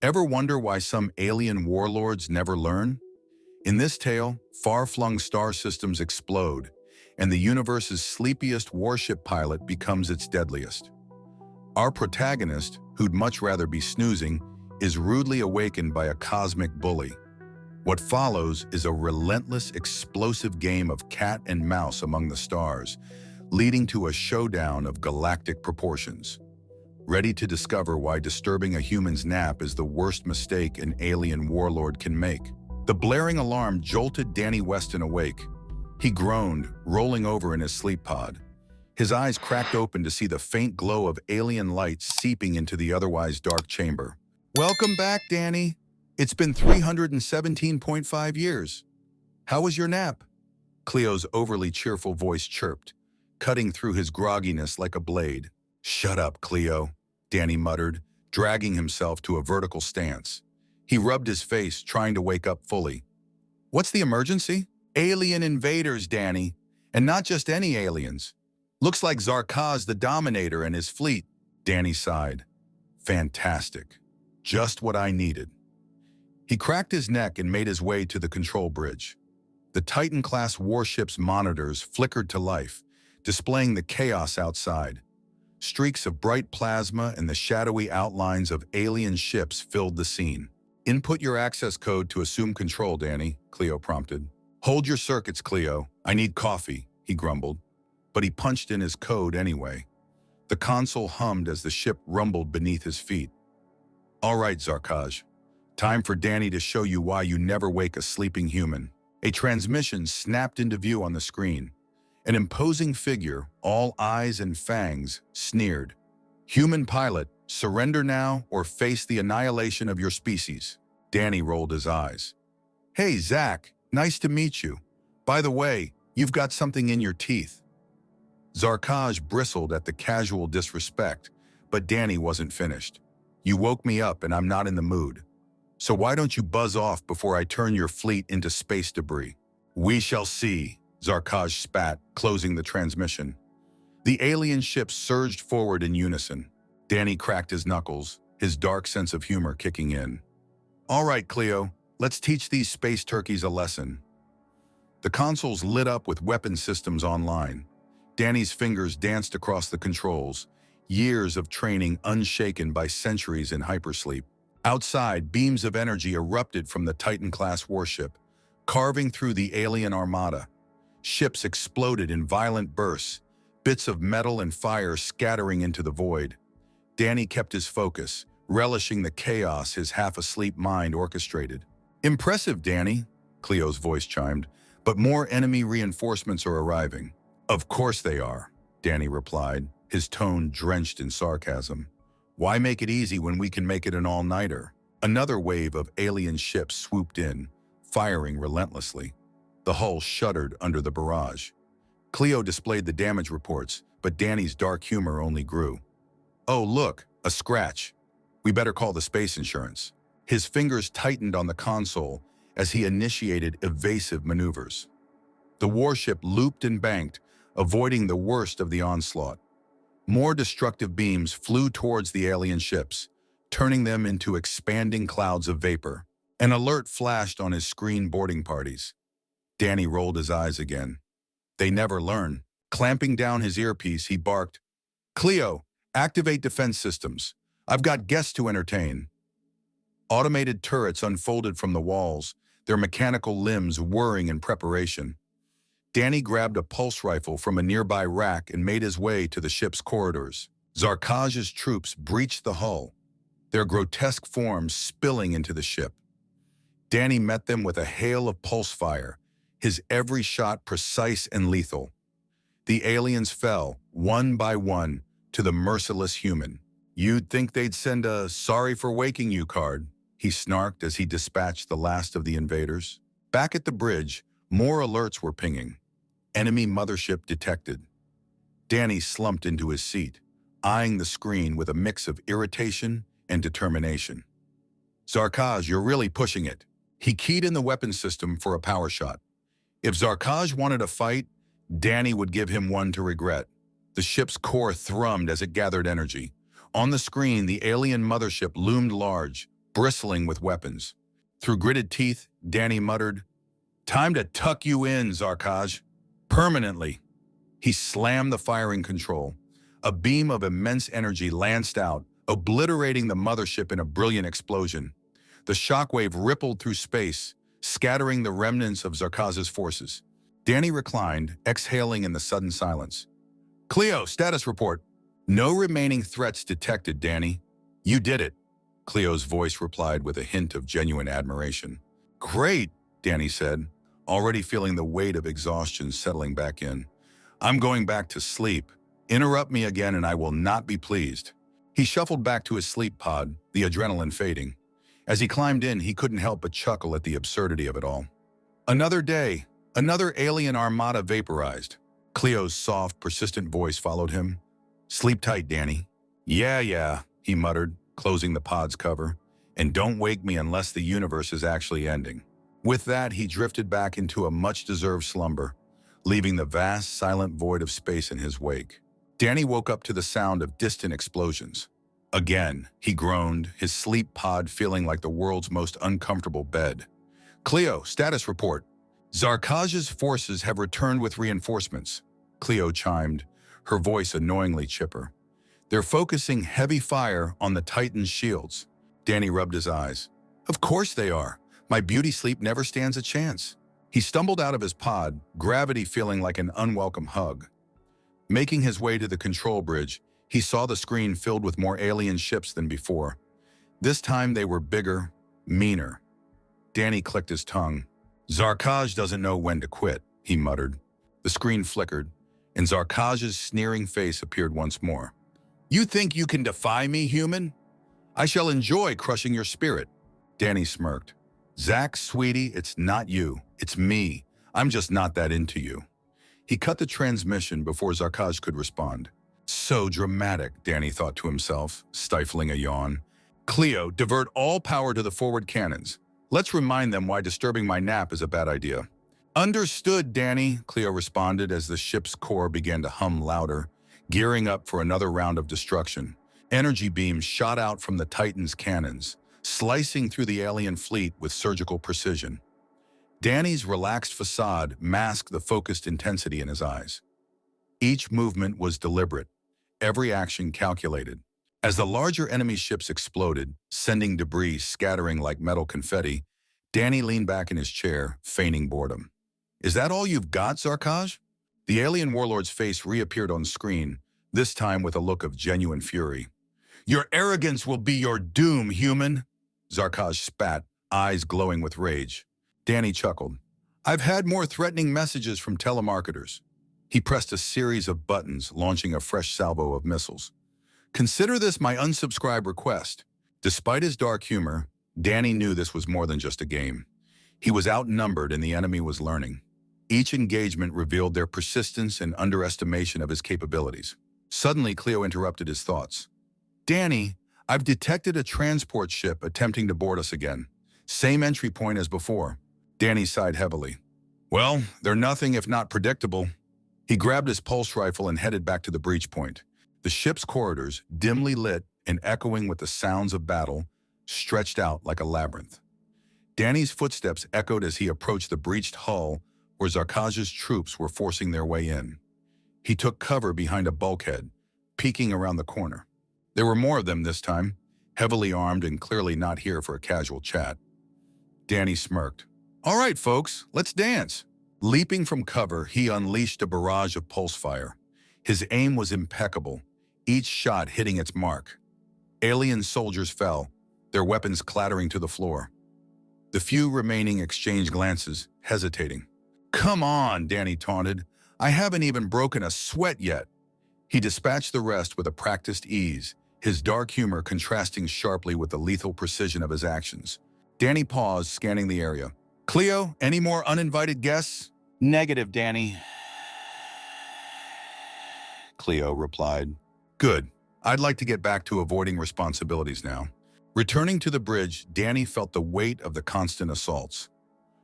Ever wonder why some alien warlords never learn? In this tale, far-flung star systems explode, and the universe's sleepiest warship pilot becomes its deadliest. Our protagonist, who'd much rather be snoozing, is rudely awakened by a cosmic bully. What follows is a relentless, explosive game of cat and mouse among the stars, leading to a showdown of galactic proportions. Ready to discover why disturbing a human's nap is the worst mistake an alien warlord can make? The blaring alarm jolted Danny Weston awake. He groaned, rolling over in his sleep pod. His eyes cracked open to see the faint glow of alien light seeping into the otherwise dark chamber. "Welcome back, Danny. It's been 317.5 years. How was your nap?" Cleo's overly cheerful voice chirped, cutting through his grogginess like a blade. "Shut up, Cleo," Danny muttered, dragging himself to a vertical stance. He rubbed his face, trying to wake up fully. "What's the emergency?" "Alien invaders, Danny. And not just any aliens. Looks like Zarkaz the Dominator and his fleet." Danny sighed. "Fantastic. Just what I needed." He cracked his neck and made his way to the control bridge. The Titan-class warship's monitors flickered to life, displaying the chaos outside. Streaks of bright plasma and the shadowy outlines of alien ships filled the scene. "Input your access code to assume control, Danny," Cleo prompted. "Hold your circuits, Cleo. I need coffee," he grumbled. But he punched in his code anyway. The console hummed as the ship rumbled beneath his feet. "All right, Zarkaj. Time for Danny to show you why you never wake a sleeping human." A transmission snapped into view on the screen. An imposing figure, all eyes and fangs, sneered. "Human pilot, surrender now or face the annihilation of your species." Danny rolled his eyes. "Hey, Zach, nice to meet you. By the way, you've got something in your teeth." Zarkaj bristled at the casual disrespect, but Danny wasn't finished. "You woke me up and I'm not in the mood. So why don't you buzz off before I turn your fleet into space debris?" "We shall see," Zarkaj spat, closing the transmission. The alien ships surged forward in unison. Danny cracked his knuckles, his dark sense of humor kicking in. "All right, Cleo, let's teach these space turkeys a lesson." The consoles lit up with weapon systems online. Danny's fingers danced across the controls, years of training unshaken by centuries in hypersleep. Outside, beams of energy erupted from the Titan-class warship, carving through the alien armada. Ships exploded in violent bursts, bits of metal and fire scattering into the void. Danny kept his focus, relishing the chaos his half-asleep mind orchestrated. "Impressive, Danny," Cleo's voice chimed, "but more enemy reinforcements are arriving." "Of course they are," Danny replied, his tone drenched in sarcasm. "Why make it easy when we can make it an all-nighter?" Another wave of alien ships swooped in, firing relentlessly. The hull shuddered under the barrage. Cleo displayed the damage reports, but Danny's dark humor only grew. "Oh, look, a scratch. We better call the space insurance." His fingers tightened on the console as he initiated evasive maneuvers. The warship looped and banked, avoiding the worst of the onslaught. More destructive beams flew towards the alien ships, turning them into expanding clouds of vapor. An alert flashed on his screen boarding parties. Danny rolled his eyes again. They never learn. Clamping down his earpiece, he barked, "Cleo, activate defense systems. I've got guests to entertain." Automated turrets unfolded from the walls, their mechanical limbs whirring in preparation. Danny grabbed a pulse rifle from a nearby rack and made his way to the ship's corridors. Zarkaj's troops breached the hull, their grotesque forms spilling into the ship. Danny met them with a hail of pulse fire, his every shot precise and lethal. The aliens fell, one by one, to the merciless human. "You'd think they'd send a 'sorry for waking you' card," he snarked as he dispatched the last of the invaders. Back at the bridge, more alerts were pinging. Enemy mothership detected. Danny slumped into his seat, eyeing the screen with a mix of irritation and determination. "Zarkaj, you're really pushing it." He keyed in the weapon system for a power shot. If Zarkaj wanted a fight, Danny would give him one to regret. The ship's core thrummed as it gathered energy. On the screen, the alien mothership loomed large, bristling with weapons. Through gritted teeth, Danny muttered, "Time to tuck you in, Zarkaj. Permanently." He slammed the firing control. A beam of immense energy lanced out, obliterating the mothership in a brilliant explosion. The shockwave rippled through space, scattering the remnants of Zarkaz's forces. Danny reclined, exhaling in the sudden silence. "Cleo, status report." "No remaining threats detected, Danny." "You did it," Cleo's voice replied with a hint of genuine admiration. "Great," Danny said, already feeling the weight of exhaustion settling back in. "I'm going back to sleep. Interrupt me again and I will not be pleased." He shuffled back to his sleep pod, the adrenaline fading. As he climbed in, he couldn't help but chuckle at the absurdity of it all. Another day, another alien armada vaporized. Cleo's soft, persistent voice followed him. "Sleep tight, Danny." Yeah, he muttered, closing the pod's cover. "And don't wake me unless the universe is actually ending." With that, he drifted back into a much-deserved slumber, leaving the vast, silent void of space in his wake. Danny woke up to the sound of distant explosions. Again, he groaned, his sleep pod feeling like the world's most uncomfortable bed. "Cleo, status report." "Zarkaj's forces have returned with reinforcements," Cleo chimed, her voice annoyingly chipper. "They're focusing heavy fire on the Titan's shields." Danny rubbed his eyes. "Of course they are. My beauty sleep never stands a chance." He stumbled out of his pod, gravity feeling like an unwelcome hug. Making his way to the control bridge, he saw the screen filled with more alien ships than before. This time they were bigger, meaner. Danny clicked his tongue. "Zarkaj doesn't know when to quit," he muttered. The screen flickered, and Zarkaj's sneering face appeared once more. "You think you can defy me, human? I shall enjoy crushing your spirit." Danny smirked. "Zach, sweetie, it's not you. It's me. I'm just not that into you." He cut the transmission before Zarkaj could respond. So dramatic, Danny thought to himself, stifling a yawn. "Cleo, divert all power to the forward cannons. Let's remind them why disturbing my nap is a bad idea." "Understood, Danny," Cleo responded as the ship's core began to hum louder, gearing up for another round of destruction. Energy beams shot out from the Titan's cannons, slicing through the alien fleet with surgical precision. Danny's relaxed facade masked the focused intensity in his eyes. Each movement was deliberate, every action calculated. As the larger enemy ships exploded, sending debris scattering like metal confetti, Danny leaned back in his chair, feigning boredom. "Is that all you've got, Zarkaj?" The alien warlord's face reappeared on screen, this time with a look of genuine fury. "Your arrogance will be your doom, human!" Zarkaj spat, eyes glowing with rage. Danny chuckled. "I've had more threatening messages from telemarketers." He pressed a series of buttons, launching a fresh salvo of missiles. "Consider this my unsubscribe request." Despite his dark humor, Danny knew this was more than just a game. He was outnumbered and the enemy was learning. Each engagement revealed their persistence and underestimation of his capabilities. Suddenly, Cleo interrupted his thoughts. "Danny, I've detected a transport ship attempting to board us again. Same entry point as before." Danny sighed heavily. "Well, they're nothing if not predictable." He grabbed his pulse rifle and headed back to the breach point. The ship's corridors, dimly lit and echoing with the sounds of battle, stretched out like a labyrinth. Danny's footsteps echoed as he approached the breached hull where Zarkaj's troops were forcing their way in. He took cover behind a bulkhead, peeking around the corner. There were more of them this time, heavily armed and clearly not here for a casual chat. Danny smirked. "All right, folks, let's dance." Leaping from cover, he unleashed a barrage of pulse fire. His aim was impeccable, each shot hitting its mark. Alien soldiers fell, their weapons clattering to the floor. The few remaining exchanged glances, hesitating. "Come on," Danny taunted. "I haven't even broken a sweat yet." He dispatched the rest with a practiced ease, his dark humor contrasting sharply with the lethal precision of his actions. Danny paused, scanning the area. "Cleo, any more uninvited guests?" "Negative, Danny," Cleo replied. "Good. I'd like to get back to avoiding responsibilities now." Returning to the bridge, Danny felt the weight of the constant assaults.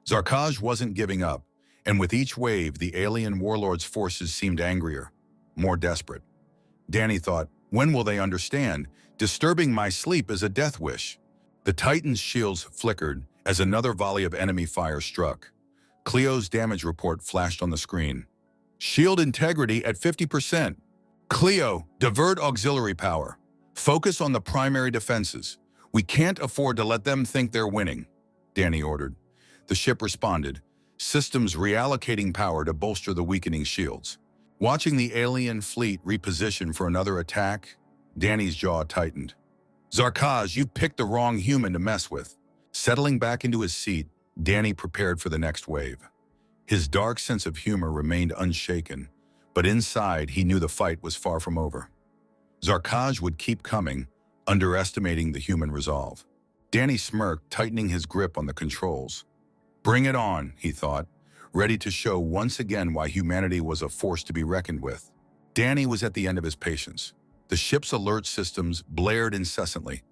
Zarkaj wasn't giving up, and with each wave, the alien warlord's forces seemed angrier, more desperate. Danny thought, when will they understand? Disturbing my sleep is a death wish. The Titan's shields flickered as another volley of enemy fire struck. Cleo's damage report flashed on the screen. Shield integrity at 50%. Cleo, divert auxiliary power. Focus on the primary defenses. We can't afford to let them think they're winning, Danny ordered. The ship responded, systems reallocating power to bolster the weakening shields. Watching the alien fleet reposition for another attack, Danny's jaw tightened. Zarkaj, you picked the wrong human to mess with. Settling back into his seat, Danny prepared for the next wave. His dark sense of humor remained unshaken, but inside he knew the fight was far from over. Zarkaj would keep coming, underestimating the human resolve. Danny smirked, tightening his grip on the controls. Bring it on, he thought, ready to show once again why humanity was a force to be reckoned with. Danny was at the end of his patience. The ship's alert systems blared incessantly,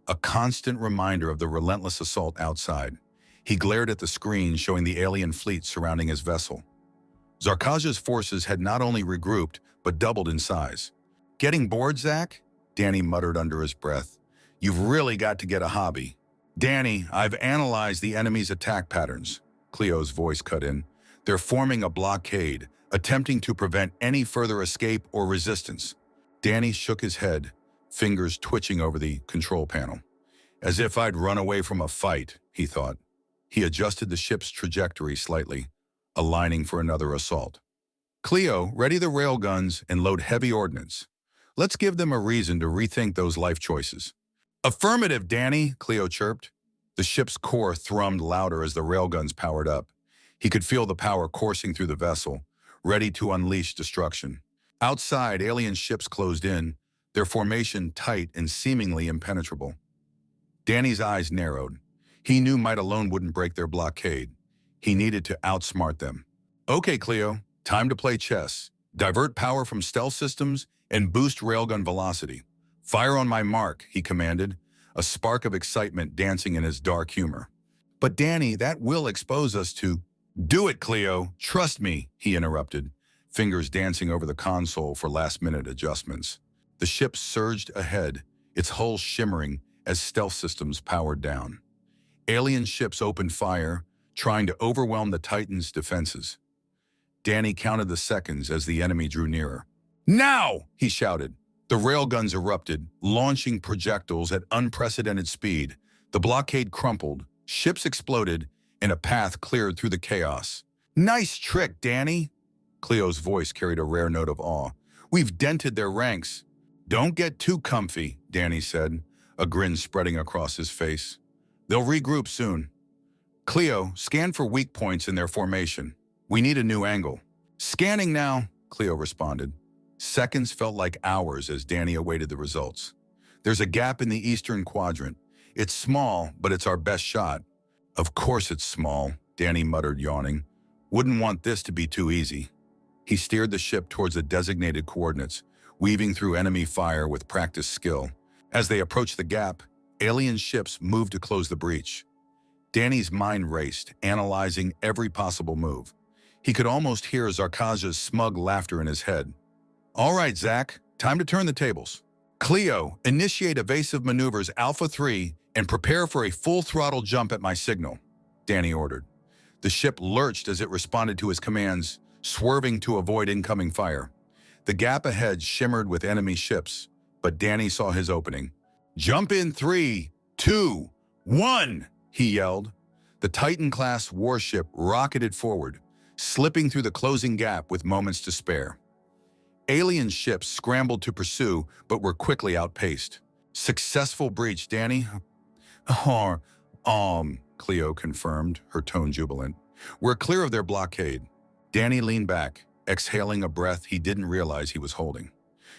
a constant reminder of the relentless assault outside. He glared at the screen showing the alien fleet surrounding his vessel. Zarkaj's forces had not only regrouped, but doubled in size. Getting bored, Zach? Danny muttered under his breath. You've really got to get a hobby. Danny, I've analyzed the enemy's attack patterns. Cleo's voice cut in. They're forming a blockade, attempting to prevent any further escape or resistance. Danny shook his head, fingers twitching over the control panel. As if I'd run away from a fight, he thought. He adjusted the ship's trajectory slightly, aligning for another assault. Cleo, ready the railguns and load heavy ordnance. Let's give them a reason to rethink those life choices. Affirmative, Danny, Cleo chirped. The ship's core thrummed louder as the railguns powered up. He could feel the power coursing through the vessel, ready to unleash destruction. Outside, alien ships closed in, their formation tight and seemingly impenetrable. Danny's eyes narrowed. He knew might alone wouldn't break their blockade. He needed to outsmart them. Okay, Cleo, time to play chess. Divert power from stealth systems and boost railgun velocity. Fire on my mark, he commanded, a spark of excitement dancing in his dark humor. But Danny, that will expose us to... Do it, Cleo. Trust me, he interrupted, fingers dancing over the console for last-minute adjustments. The ship surged ahead, its hull shimmering as stealth systems powered down. Alien ships opened fire, trying to overwhelm the Titan's defenses. Danny counted the seconds as the enemy drew nearer. Now! He shouted. The railguns erupted, launching projectiles at unprecedented speed. The blockade crumpled, ships exploded, and a path cleared through the chaos. Nice trick, Danny! Cleo's voice carried a rare note of awe. We've dented their ranks. Don't get too comfy, Danny said, a grin spreading across his face. They'll regroup soon. Cleo, scan for weak points in their formation. We need a new angle. Scanning now, Cleo responded. Seconds felt like hours as Danny awaited the results. There's a gap in the eastern quadrant. It's small, but it's our best shot. Of course it's small, Danny muttered, yawning. Wouldn't want this to be too easy. He steered the ship towards the designated coordinates, weaving through enemy fire with practiced skill. As they approached the gap, alien ships moved to close the breach. Danny's mind raced, analyzing every possible move. He could almost hear Zarkaj's smug laughter in his head. All right, Zach, time to turn the tables. Cleo, initiate evasive maneuvers Alpha 3 and prepare for a full-throttle jump at my signal, Danny ordered. The ship lurched as it responded to his commands, swerving to avoid incoming fire. The gap ahead shimmered with enemy ships, but Danny saw his opening. Jump in 3, 2, 1, he yelled. The Titan-class warship rocketed forward, slipping through the closing gap with moments to spare. Alien ships scrambled to pursue, but were quickly outpaced. Successful breach, Danny. Cleo confirmed, her tone jubilant. We're clear of their blockade. Danny leaned back, exhaling a breath he didn't realize he was holding.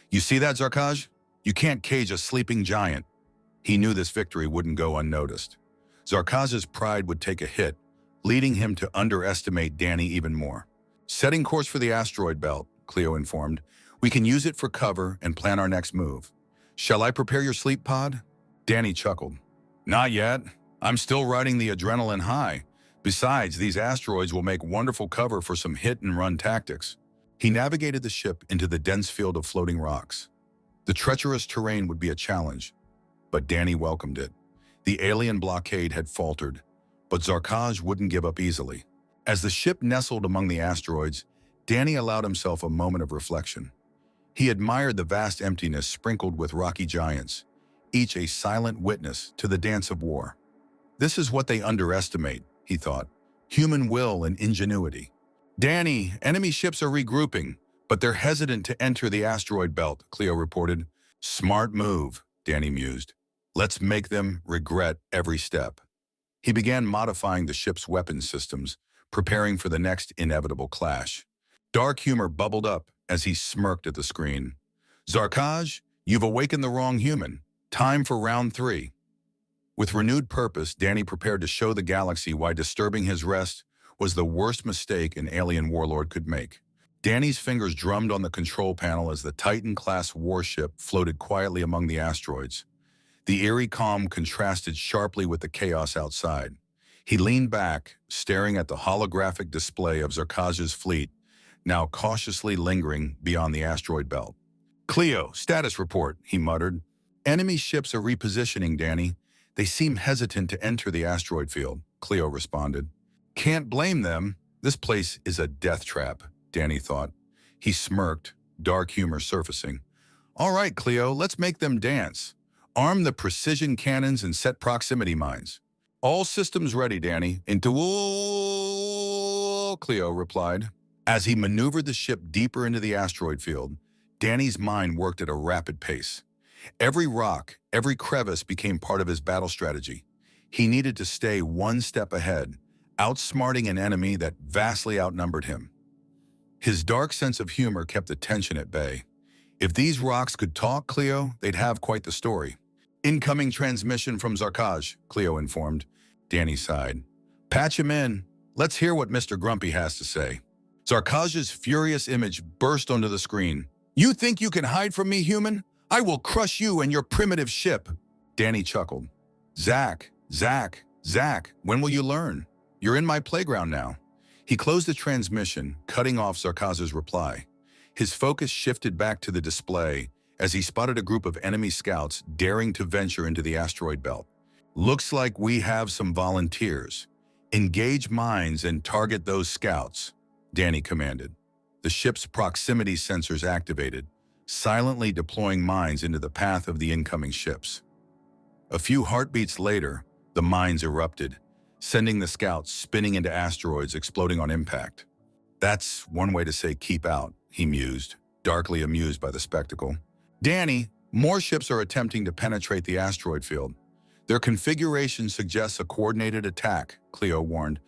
You see that, Zarkaj? You can't cage a sleeping giant. He knew this victory wouldn't go unnoticed. Zarkaj's pride would take a hit, leading him to underestimate Danny even more. Setting course for the asteroid belt, Cleo informed. We can use it for cover and plan our next move. Shall I prepare your sleep pod? Danny chuckled. Not yet. I'm still riding the adrenaline high. Besides, these asteroids will make wonderful cover for some hit-and-run tactics. He navigated the ship into the dense field of floating rocks. The treacherous terrain would be a challenge, but Danny welcomed it. The alien blockade had faltered, but Zarkaj wouldn't give up easily. As the ship nestled among the asteroids, Danny allowed himself a moment of reflection. He admired the vast emptiness sprinkled with rocky giants, each a silent witness to the dance of war. This is what they underestimate, he thought, human will and ingenuity. Danny, enemy ships are regrouping, but they're hesitant to enter the asteroid belt, Cleo reported. Smart move, Danny mused. Let's make them regret every step. He began modifying the ship's weapons systems, preparing for the next inevitable clash. Dark humor bubbled up as he smirked at the screen. Zarkaj, you've awakened the wrong human. Time for round 3. With renewed purpose, Danny prepared to show the galaxy why disturbing his rest was the worst mistake an alien warlord could make. Danny's fingers drummed on the control panel as the Titan-class warship floated quietly among the asteroids. The eerie calm contrasted sharply with the chaos outside. He leaned back, staring at the holographic display of Zarkaj's fleet, now cautiously lingering beyond the asteroid belt. Cleo, status report, he muttered. Enemy ships are repositioning, Danny. They seem hesitant to enter the asteroid field, Cleo responded. Can't blame them. This place is a death trap, Danny thought. He smirked, dark humor surfacing. All right, Cleo, let's make them dance. Arm the precision cannons and set proximity mines. All systems ready, Danny. Into Cleo replied. As he maneuvered the ship deeper into the asteroid field, Danny's mind worked at a rapid pace. Every rock, every crevice became part of his battle strategy. He needed to stay one step ahead, outsmarting an enemy that vastly outnumbered him. His dark sense of humor kept the tension at bay. If these rocks could talk, Cleo, they'd have quite the story. Incoming transmission from Zarkaj, Cleo informed. Danny sighed. Patch him in. Let's hear what Mr. Grumpy has to say. Zarkaj's furious image burst onto the screen. You think you can hide from me, human? I will crush you and your primitive ship. Danny chuckled. Zach, when will you learn? You're in my playground now. He closed the transmission, cutting off Zarkaj's reply. His focus shifted back to the display as he spotted a group of enemy scouts daring to venture into the asteroid belt. Looks like we have some volunteers. Engage mines and target those scouts, Danny commanded. The ship's proximity sensors activated, silently deploying mines into the path of the incoming ships. A few heartbeats later, the mines erupted, sending the scouts spinning into asteroids exploding on impact. That's one way to say keep out, he mused, darkly amused by the spectacle. Danny, more ships are attempting to penetrate the asteroid field. Their configuration suggests a coordinated attack, Cleo warned.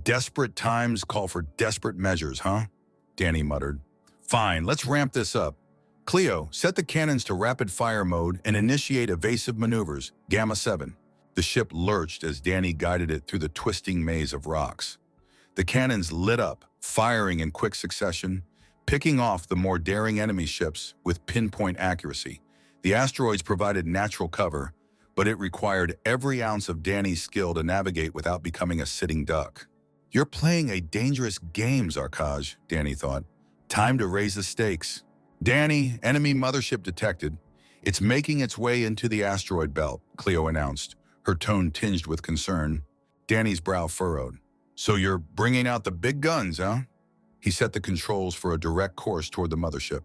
Desperate times call for desperate measures, huh? Danny muttered. Fine, let's ramp this up. Cleo, set the cannons to rapid fire mode and initiate evasive maneuvers, Gamma 7. The ship lurched as Danny guided it through the twisting maze of rocks. The cannons lit up, firing in quick succession, picking off the more daring enemy ships with pinpoint accuracy. The asteroids provided natural cover, but it required every ounce of Danny's skill to navigate without becoming a sitting duck. You're playing a dangerous game, Zarkaj, Danny thought. Time to raise the stakes. Danny, enemy mothership detected. It's making its way into the asteroid belt, Cleo announced, her tone tinged with concern. Danny's brow furrowed. So you're bringing out the big guns, huh? He set the controls for a direct course toward the mothership.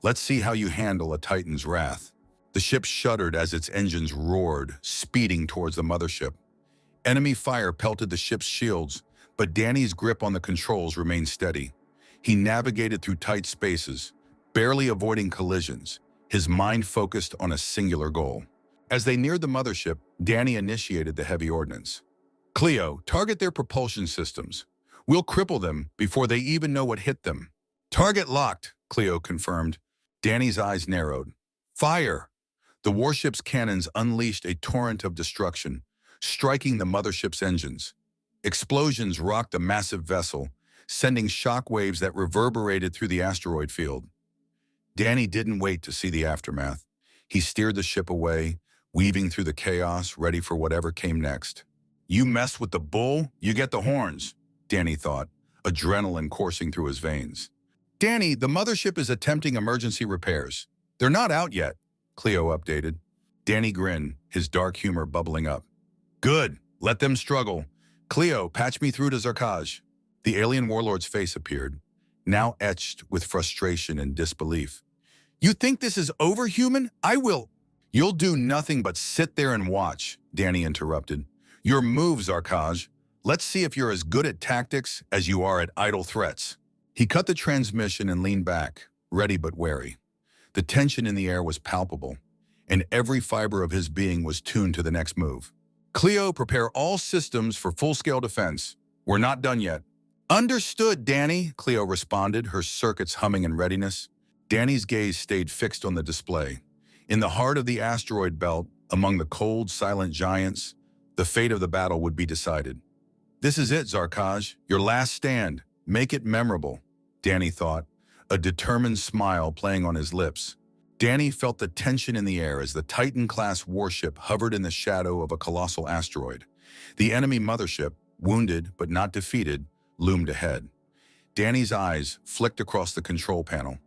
Let's see how you handle a Titan's wrath. The ship shuddered as its engines roared, speeding towards the mothership. Enemy fire pelted the ship's shields, but Danny's grip on the controls remained steady. He navigated through tight spaces, barely avoiding collisions, his mind focused on a singular goal. As they neared the mothership, Danny initiated the heavy ordnance. Cleo, target their propulsion systems. We'll cripple them before they even know what hit them. Target locked, Cleo confirmed. Danny's eyes narrowed. Fire! The warship's cannons unleashed a torrent of destruction, striking the mothership's engines. Explosions rocked the massive vessel, sending shockwaves that reverberated through the asteroid field. Danny didn't wait to see the aftermath. He steered the ship away, weaving through the chaos, ready for whatever came next. You mess with the bull, you get the horns, Danny thought, adrenaline coursing through his veins. Danny, the mothership is attempting emergency repairs. They're not out yet, Cleo updated. Danny grinned, his dark humor bubbling up. Good. Let them struggle. Cleo, patch me through to Zarkaj. The alien warlord's face appeared, now etched with frustration and disbelief. You think this is over, human? I will. You'll do nothing but sit there and watch, Danny interrupted. Your move, Zarkaj. Let's see if you're as good at tactics as you are at idle threats. He cut the transmission and leaned back, ready but wary. The tension in the air was palpable, and every fiber of his being was tuned to the next move. Cleo, prepare all systems for full-scale defense. We're not done yet. Understood, Danny, Cleo responded, her circuits humming in readiness. Danny's gaze stayed fixed on the display. In the heart of the asteroid belt, among the cold, silent giants, the fate of the battle would be decided. This is it, Zarkaj, your last stand. Make it memorable, Danny thought, a determined smile playing on his lips. Danny felt the tension in the air as the Titan-class warship hovered in the shadow of a colossal asteroid. The enemy mothership, wounded but not defeated, loomed ahead. Danny's eyes flicked across the control panel,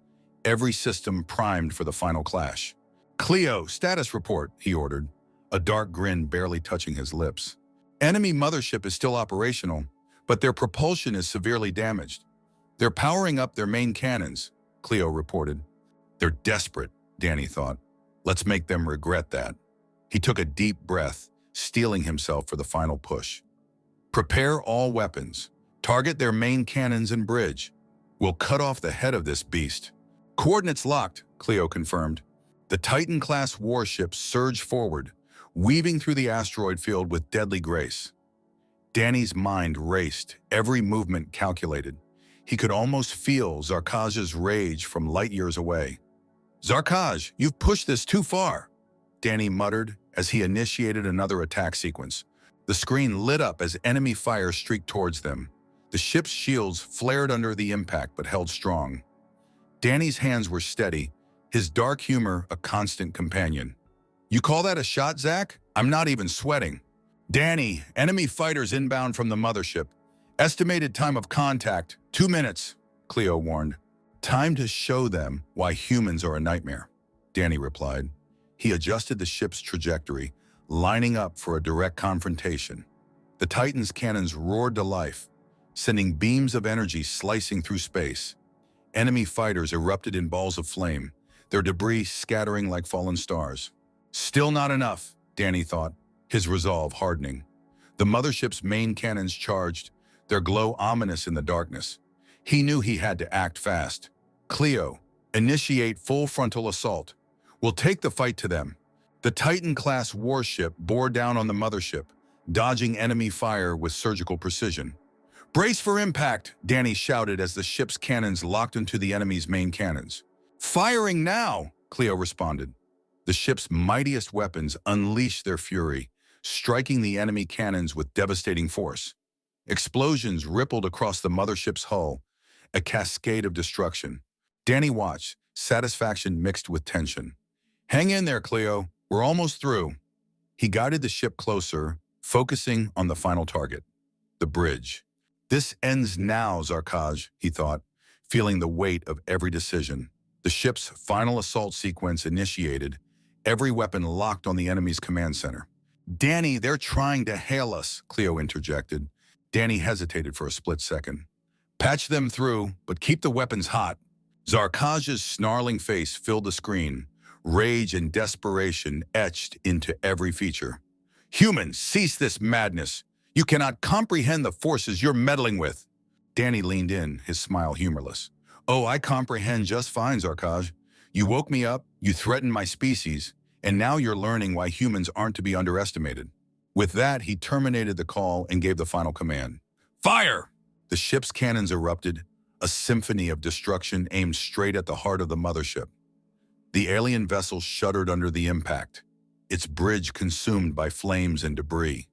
every system primed for the final clash. Cleo, status report, he ordered, a dark grin barely touching his lips. Enemy mothership is still operational, but their propulsion is severely damaged. They're powering up their main cannons, Cleo reported. They're desperate, Danny thought. Let's make them regret that. He took a deep breath, steeling himself for the final push. Prepare all weapons. Target their main cannons and bridge. We'll cut off the head of this beast. Coordinates locked, Cleo confirmed. The Titan-class warship surged forward, weaving through the asteroid field with deadly grace. Danny's mind raced, every movement calculated. He could almost feel Zarkaj's rage from light years away. Zarkaj, you've pushed this too far, Danny muttered as he initiated another attack sequence. The screen lit up as enemy fire streaked towards them. The ship's shields flared under the impact but held strong. Danny's hands were steady, his dark humor a constant companion. You call that a shot, Zach? I'm not even sweating. Danny, enemy fighters inbound from the mothership. Estimated time of contact, 2 minutes, Cleo warned. Time to show them why humans are a nightmare, Danny replied. He adjusted the ship's trajectory, lining up for a direct confrontation. The Titan's cannons roared to life, sending beams of energy slicing through space. Enemy fighters erupted in balls of flame, their debris scattering like fallen stars. Still not enough, Danny thought, his resolve hardening. The mothership's main cannons charged, their glow ominous in the darkness. He knew he had to act fast. Cleo, initiate full frontal assault. We'll take the fight to them. The Titan-class warship bore down on the mothership, dodging enemy fire with surgical precision. Brace for impact, Danny shouted as the ship's cannons locked into the enemy's main cannons. Firing now, Cleo responded. The ship's mightiest weapons unleashed their fury, striking the enemy cannons with devastating force. Explosions rippled across the mothership's hull, a cascade of destruction. Danny watched, satisfaction mixed with tension. Hang in there, Cleo. We're almost through. He guided the ship closer, focusing on the final target, the bridge. This ends now, Zarkaj, he thought, feeling the weight of every decision. The ship's final assault sequence initiated, every weapon locked on the enemy's command center. Danny, they're trying to hail us, Cleo interjected. Danny hesitated for a split second. Patch them through, but keep the weapons hot. Zarkaj's snarling face filled the screen, rage and desperation etched into every feature. Humans, cease this madness. You cannot comprehend the forces you're meddling with. Danny leaned in, his smile humorless. Oh, I comprehend just fine, Zarkaj. You woke me up, you threatened my species, and now you're learning why humans aren't to be underestimated. With that, he terminated the call and gave the final command. Fire! The ship's cannons erupted, a symphony of destruction aimed straight at the heart of the mothership. The alien vessel shuddered under the impact, its bridge consumed by flames and debris.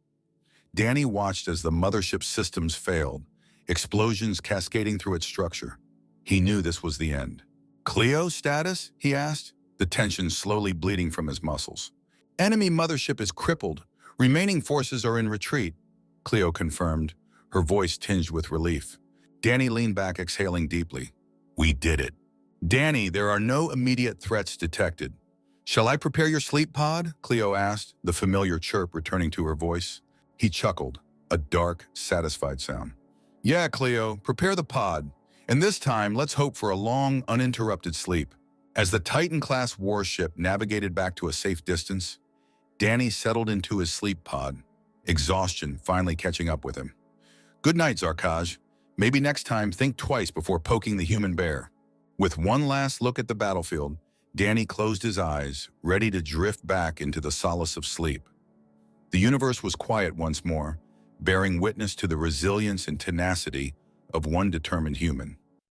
Danny watched as the mothership's systems failed, explosions cascading through its structure. He knew this was the end. Cleo status? He asked, the tension slowly bleeding from his muscles. Enemy mothership is crippled. Remaining forces are in retreat, Cleo confirmed, her voice tinged with relief. Danny leaned back, exhaling deeply. We did it. Danny, there are no immediate threats detected. Shall I prepare your sleep pod? Cleo asked, the familiar chirp returning to her voice. He chuckled, a dark, satisfied sound. Yeah, Cleo, prepare the pod. And this time, let's hope for a long, uninterrupted sleep. As the Titan-class warship navigated back to a safe distance, Danny settled into his sleep pod, exhaustion finally catching up with him. Good night, Zarkaj. Maybe next time think twice before poking the human bear. With one last look at the battlefield, Danny closed his eyes, ready to drift back into the solace of sleep. The universe was quiet once more, bearing witness to the resilience and tenacity of one determined human.